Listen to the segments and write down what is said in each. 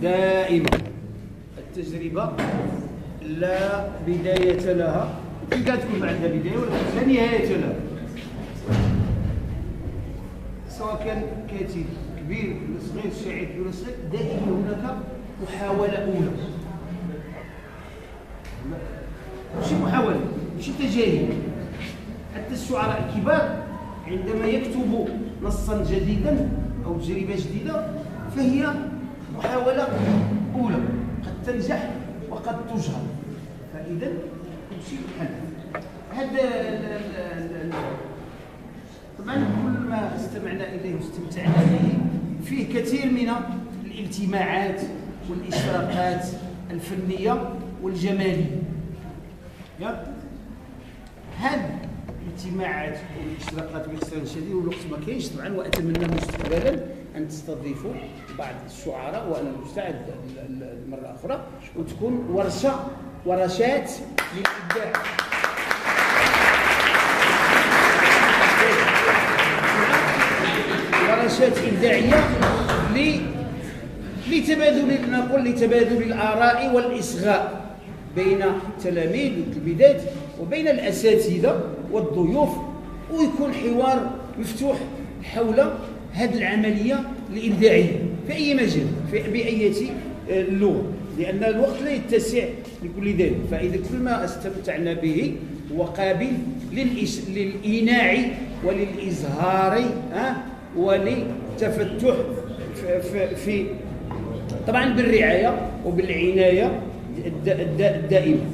دائمة. التجربة لا بداية لها، لا تكون عندها بداية ولا لا نهاية لها، سواء كان كاتب كبير ولا صغير، شاعر كبير ولا صغير، دائما هناك محاولة أولى. ماشي محاولة، ماشي تجاهل. حتى الشعراء الكبار عندما يكتبوا نصا جديدا أو تجربة جديدة فهي محاولة أولى، قد تنجح وقد تجهر، فإذا كل شيء حل. هذا طبعا كل ما استمعنا إليه واستمتعنا به فيه كثير من الالتماعات والإشراقات الفنية والجمالية. هذه الالتماعات والإشراقات باختصار شديد، والوقت ما كاينش طبعا، وأتمنى مستقبلا أن تستضيفوا بعض الشعراء، وأنا مستعد مرة أخرى، وتكون ورشات للإبداع. ورشات إبداعية لتبادل الآراء والإصغاء بين التلاميذ والتلميذات وبين الأساتذة والضيوف، ويكون حوار مفتوح حول هذه العملية الإبداعية في أي مجال، بأية اللغة، لأن الوقت لا يتسع لكل ذلك. فإذا كل ما استمتعنا به هو قابل للإيناع وللإزهار وللتفتح في طبعا بالرعاية وبالعناية الدائمة.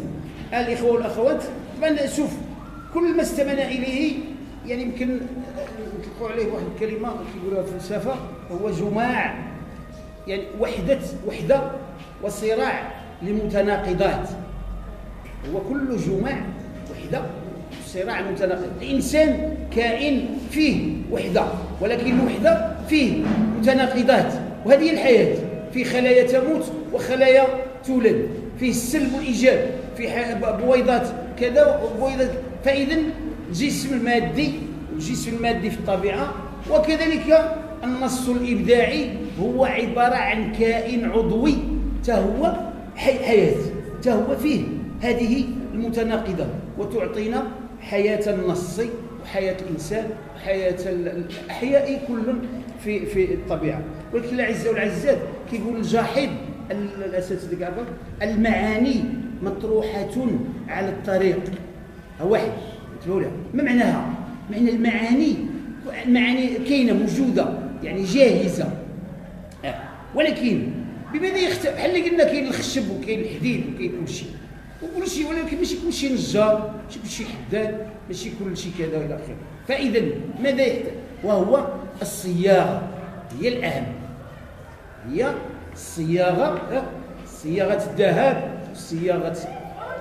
الإخوة والأخوات، طبعا شوف كل ما استمعنا إليه يعني يمكن نطلقوا عليه واحد الكلمة كيقولوها في الفلسفة، هو جماع، يعني وحدة وصراع لمتناقضات. هو كل جماع وحدة صراع متناقض. الإنسان كائن فيه وحدة، ولكن الوحدة فيه متناقضات، وهذه هي الحياة. في خلايا تموت وخلايا تولد، فيه السلب والإيجاب، في بويضات كذا وبويضات. فإذا الجسم المادي والجسم المادي في الطبيعة، وكذلك النص الإبداعي هو عبارة عن كائن عضوي تهو حياة، تهو فيه هذه المتناقضة، وتعطينا حياة النص وحياة الإنسان وحياة الأحياء كل في الطبيعة. ولكن الأعزاء والعزات كيقول الجاحظ الأساتذة كيعرفوا المعاني مطروحة على الطريق. واحد انتبهوا لها، ما معناها؟ معنى المعاني كاينة موجودة، يعني جاهزة، ولكن بماذا يختلف؟ بحال اللي قلنا كاين الخشب وكاين الحديد وكاين كل شيء، ولكن ماشي كل شيء نجار، ماشي كل شيء حداد، ماشي كل شيء كذا الى اخره. فاذا ماذا يحتاج؟ وهو الصياغه هي الاهم، هي صياغه الذهب وصياغه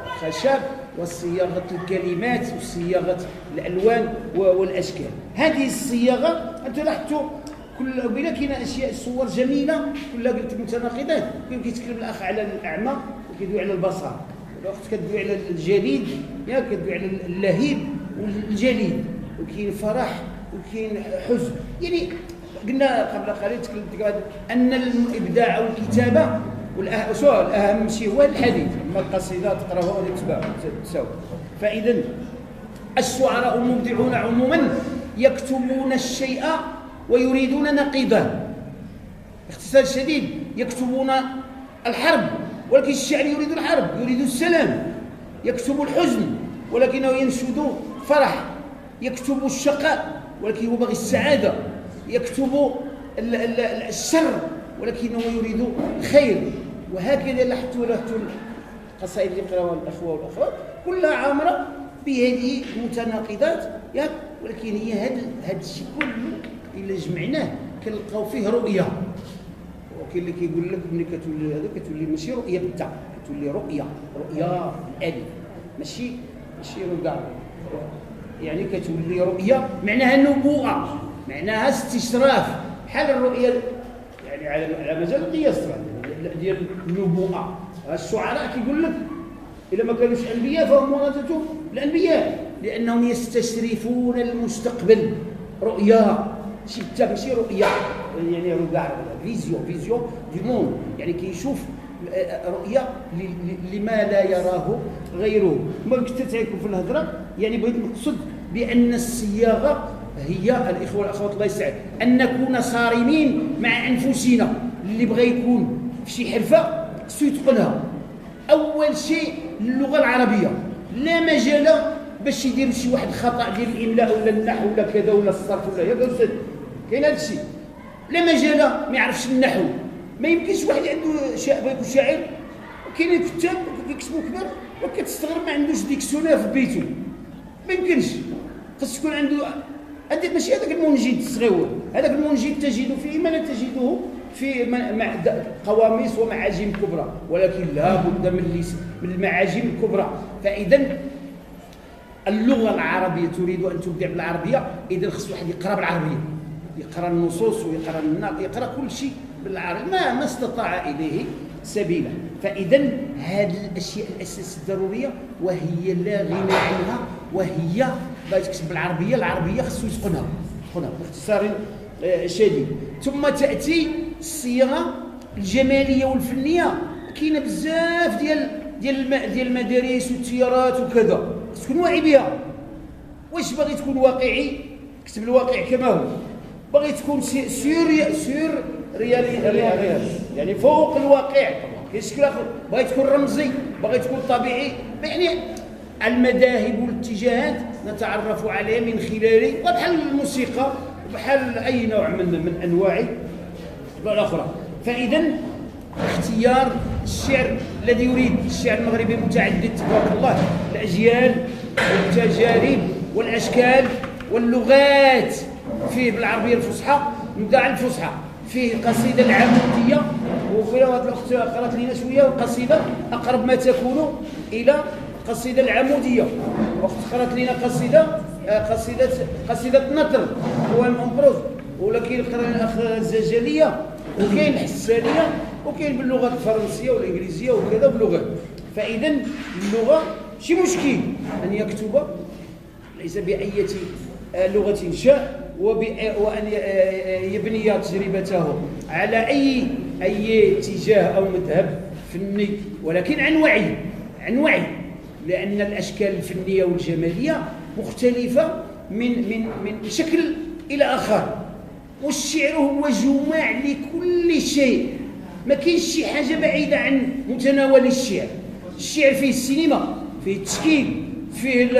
الخشب وصياغه الكلمات وصياغه الالوان والاشكال. هذه الصياغه انتم لاحظتوا كل بلا كاينه اشياء صور جميله كلها قلت متناقضات. كيتكلم الاخ على الاعمى وكيدوي على البصر، الوقت كتدوي على الجليد، كتدوي على اللهيب والجليد، وكاين فرح وكاين حزن. يعني قلنا قبل قليل تكلمت ان الابداع والكتابه الاهم شيء هو الحديث، اما القصيده تقراها وتتبع تساوي. فاذا الشعراء المبدعون عموما يكتبون الشيء ويريدون نقيضه. باختصار شديد يكتبون الحرب ولكن الشعر يريد الحرب، يريد السلام. يكتب الحزن ولكنه ينشد فرح. يكتب الشقاء ولكن هو باغي السعاده. يكتب الشر ولكنه يريد الخير. وهكذا لاحظتوا القصائد اللي يقراوها الاخوه والاخوات كلها عامره بهذه المتناقضات، ولكن هي هذا الشيء كله الا جمعناه كنلقاو فيه رؤيه. وكاين اللي كيقول لك ملي كتولي هذا كتولي ماشي رؤيه بالتاء، كتولي رؤيه الالف، ماشي رؤيه، يعني كتولي رؤيه معناها نبوءه، معناها استشراف، بحال الرؤيه يعني على مجال القياس ديال النبوءه. الشعراء كيقول لك الا ما كانوش انبياء فهم ورثه الانبياء، لانهم يستشرفون المستقبل. رؤيا ماشي رؤيا يعني رؤيا فيزيون دي موند، يعني كيشوف رؤيه لما لا يراه غيره. ما كنت تعيكم في الهضره، يعني بغيت نقصد بان الصياغه هي الاخوه والاخوات الله يسعد ان نكون صارمين مع انفسنا. اللي بغى يكون في شي حرفه خصو يتقنها. اول شيء اللغه العربيه، لا مجال باش يدير شي واحد خطا ديال الاملاء ولا النحو ولا كذا ولا الصرف ولا ياك استاذ، كاين هذا الشيء. لا مجال ما يعرفش النحو، ما يمكنش واحد عنده بغى يكون شاعر. كاين كتاب كيكتبوا كبار وكتستغرب ما عندوش ديكسيونير في بيته، ما يمكنش. خاص يكون عنده هذاك، ماشي هذاك المنجد الصغير، هذاك المنجد تجد فيه ما لا تجده في قواميس ومعاجم كبرى، ولكن لا بد من المعاجم الكبرى. فاذا اللغه العربيه تريد ان تبدع بالعربيه، اذا خص واحد يقرا بالعربيه، يقرا النصوص ويقرا النقد، يقرا كل شيء بالعربي ما استطاع اليه سبيلا. فاذا هذه الاشياء الاساس الضروريه وهي لا غنى عنها، وهي باش تكتب بالعربيه، العربيه خصو يتقنها باختصار شديد. ثم تاتي الصياغه الجماليه والفنيه. كاينه بزاف ديال المدارس والتيارات وكذا، خص تكون واعي بها. واش باغي تكون واقعي كتب الواقع كما هو، باغي تكون سور ريال يعني فوق الواقع، كاين شكل اخر، باغي تكون رمزي، باغي تكون طبيعي. يعني المذاهب والاتجاهات نتعرف عليها من خلال، بحال الموسيقى بحال اي نوع من انواع الاخرى. فاذا اختيار الشعر الذي يريد الشعر المغربي متعدد تبارك الله، الاجيال والتجارب والاشكال واللغات. فيه بالعربيه الفصحى، نبدا على الفصحى، فيه القصيده العموديه، وفي هذه الاخت قرات لنا شويه القصيده اقرب ما تكون الى القصيده العموديه، واخت قرات لنا قصيده نطر هو امبروز، ولكن قرا الاخ الزجاليه، وكاين الحسانيه، وكاين باللغه الفرنسيه والانجليزيه وكذا باللغات. فاذا اللغه شي مشكل ان يكتب ليس باي لغه شاء، وأن يبني تجربته على أي اتجاه أو مذهب فني، ولكن عن وعي، لأن الأشكال الفنية والجمالية مختلفة من شكل إلى آخر، والشعر هو جماع لكل شيء، ما كاينش شي حاجة بعيدة عن متناول الشعر. الشعر فيه السينما، فيه التشكيل، فيه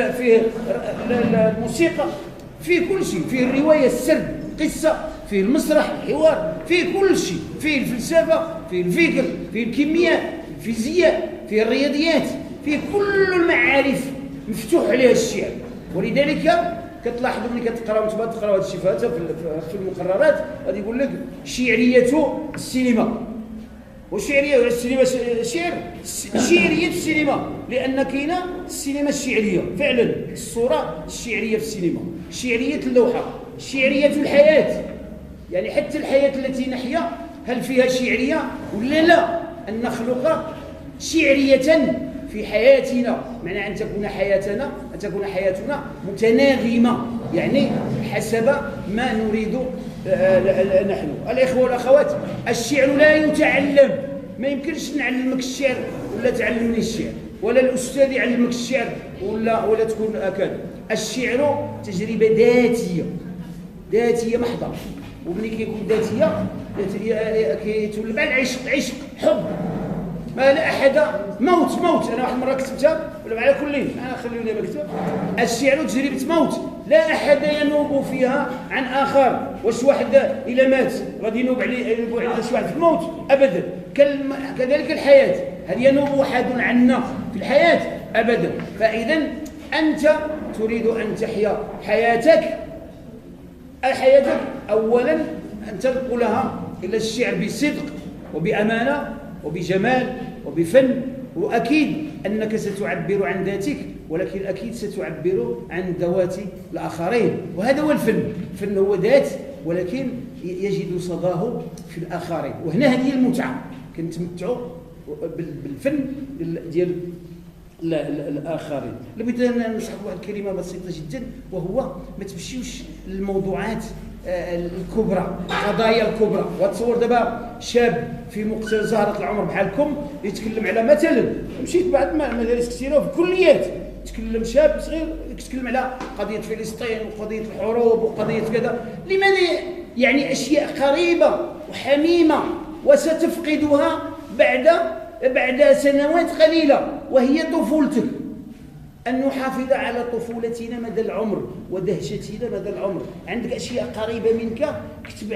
الموسيقى، فيه كل شيء، فيه الرواية، السرد، القصة، فيه المسرح، الحوار، فيه كل شيء، فيه الفلسفة، فيه الفكر، فيه الكيمياء، الفيزياء، فيه الرياضيات، فيه كل المعارف مفتوح عليها الشعر. ولذلك كتلاحظوا ملي كتقراو هذا الشيء في المقررات غادي يقول لك شعرية السينما، وشعرية السينما شعرية السينما، لأن كاينة السينما الشعرية فعلا، الصورة الشعرية في السينما، شعرية اللوحة، شعرية الحياة، يعني حتى الحياة التي نحيا هل فيها شعرية ولا لا؟ أن نخلق شعرية في حياتنا، معنى أن تكون حياتنا متناغمة، يعني حسب ما نريد نحن. الإخوة والأخوات، الشعر لا يتعلم، ما يمكنش نعلمك الشعر ولا تعلمني الشعر، ولا الأستاذ يعلمك الشعر ولا تكون أكاد. الشعر تجربة ذاتية محضة، وملي كيكون ذاتية كيتولى مع العشق، حب، ما لا أحد موت. أنا واحد المرة كتبتها ولا على كل أنا خليوني بكتب. الشعر تجربة موت، لا أحد ينوب فيها عن آخر. واش واحد إلا مات غادي ينوب على شي واحد في الموت؟ أبدا. كذلك الحياة، هل ينوب أحد عنا في الحياة؟ أبدا. فإذا أنت تريد أن تحيا حياتك أولا أن تنقلها إلى الشعر بصدق وبأمانة وبجمال وبفن، وأكيد أنك ستعبر عن ذاتك، ولكن أكيد ستعبر عن ذوات الآخرين، وهذا هو الفن. الفن هو ذات، ولكن يجد صداه في الآخرين، وهنا هذه المتعة، كنتمتعوا بالفن ديال الآخرين. لابد أن نشرح واحد الكلمة بسيطة جدا، وهو ما تمشيوش للموضوعات الكبرى، القضايا الكبرى. وتصور دابا شاب في مقتبل زهرة العمر بحالكم يتكلم على مثلا، مشيت بعد مدارس كثيره وفي الكليات تكلم شاب صغير يتكلم على قضيه فلسطين وقضيه الحروب وقضيه كذا. لماذا؟ يعني اشياء قريبه وحميمه وستفقدها بعد سنوات قليله، وهي طفولتك. أن نحافظ على طفولتنا مدى العمر ودهشتنا مدى العمر. عندك أشياء قريبة منك، اكتب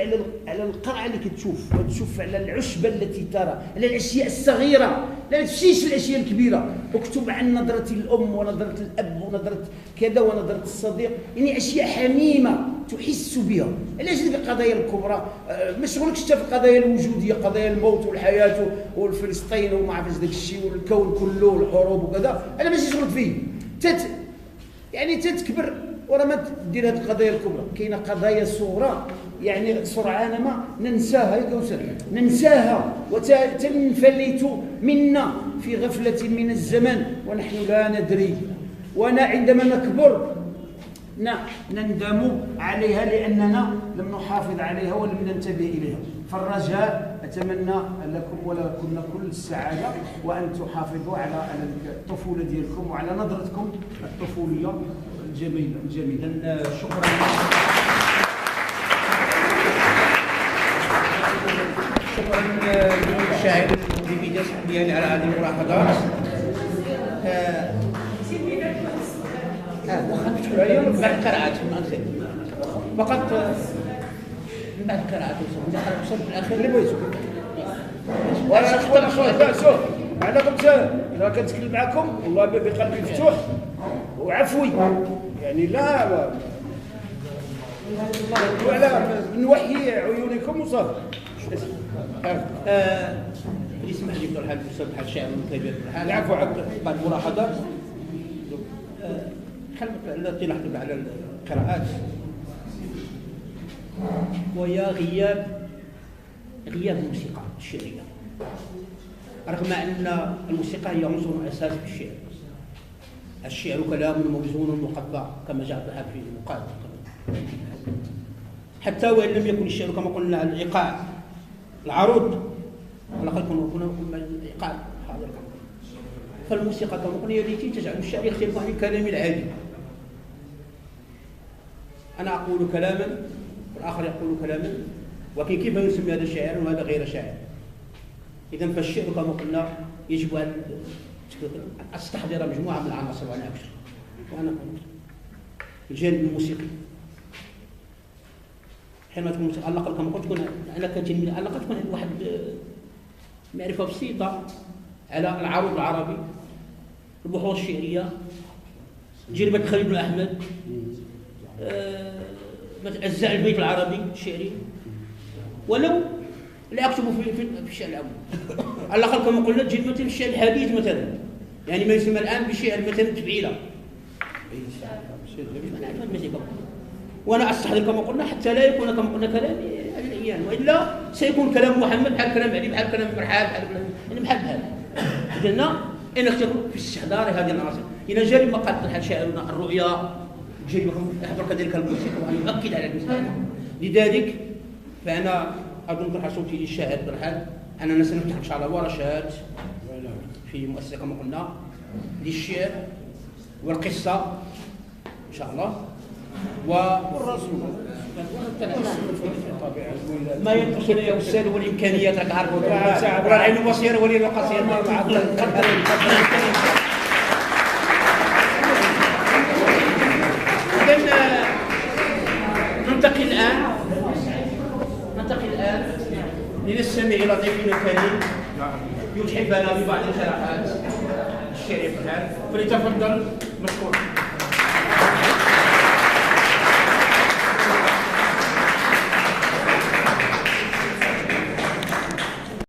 على القرعة اللي كتشوف، وتشوف على العشبة التي ترى، على الأشياء الصغيرة، لا تمشيش الأشياء الكبيرة. اكتب عن نظرة الأم ونظرة الأب ونظرة كذا ونظرة الصديق، يعني أشياء حميمة تحس بها. علاش ديك القضايا الكبرى ما شغلكش حتى في القضايا الوجودية، قضايا الموت والحياة والفلسطين وما عرفتش داك الشيء والكون كله والحروب وكذا، أنا ماشي شغلك فيه. يعني تتكبر ورا ما دير هذه القضايا الكبرى. كاينه قضايا صغرى يعني سرعان ما ننساها يا كوثر، ننساها وتنفلت منا في غفلة من الزمن ونحن لا ندري. وعندما نكبر نندم عليها لأننا لم نحافظ عليها ولم ننتبه إليها. فالرجاء أتمنى لكم ولكن كل السعادة، وأن تحافظوا على الطفولة ديالكم وعلى نظرتكم الطفولية الجميلة. شكرا. شكرا للمشاهد ديالي على هذه الملاحظات. من بعد قراءات فقط من بعد قراءات وصلت في الاخير اللي بغيتو. وانا اختار انا قلت اذا كنتكلم معكم والله بقلبي مفتوح وعفوي، يعني لا وعلى نوحي عيونكم وصافي. يسمح لي بطول حال الاستاذ بحال الشاعر كبير بحال العفو بعد ملاحظات التي لاحظت على القراءات، وهي غياب الموسيقى الشعرية، رغم أن الموسيقى هي عنصر أساسي في الشعر. الشعر كلام موزون مقطع كما جاء بها في المقال، حتى وإن لم يكن الشعر كما قلنا الإيقاع العروض، على الأقل كنا الإيقاع حاضر. فالموسيقى كما قلنا هي التي تجعل الشعر يختلف عن الكلام العادي. أنا أقول كلاما والآخر يقول كلاما، ولكن كيف يسمى هذا شاعر وهذا غير شاعر؟ إذن فالشعر كما قلنا يجب أن أستحضر مجموعة من العناصر وأنا أكثر. وأنا الجانب الموسيقي حينما تكون على الأقل كما قلت على الأقل تكون واحد معرفة بسيطة على العروض العربي، البحوث الشعرية، تجربة خليل بن أحمد، أجزاء البيت العربي الشعري، ولو لا أكتب في الشعر الأول. على الأقل كما قلنا تجد مثلا الشعر الحديث مثلا، يعني ما يسمى الآن بشعر مثلا تبعيلة. وأنا أستحضر كما قلنا حتى لا يكون كما قلنا كلامي على الأيام، وإلا سيكون كلام محمد بحال كلام علي بحال كلام مرحال بحال قلنا إنك تكون في استحضار هذه العناصر. إذا جاء المقال بحال شاعرنا الرؤيا جاء يحضر كذلك الموسيقى وأنا أؤكد على المسألة. لذلك فأنا أظن طرح صوتي للشاعر برحال أننا سنفتح إن شاء الله ورشات في مؤسسة كما قلنا للشعر والقصة إن شاء الله والرسم ما يمكن يا أستاذ والإمكانيات راك عارف والعين البصير واليد القصير إذن ننتقل الآن لنستمع إلى ضيفنا الكريم يتحفنا ببعض القراءات الشعرية فليتفضل مشكور.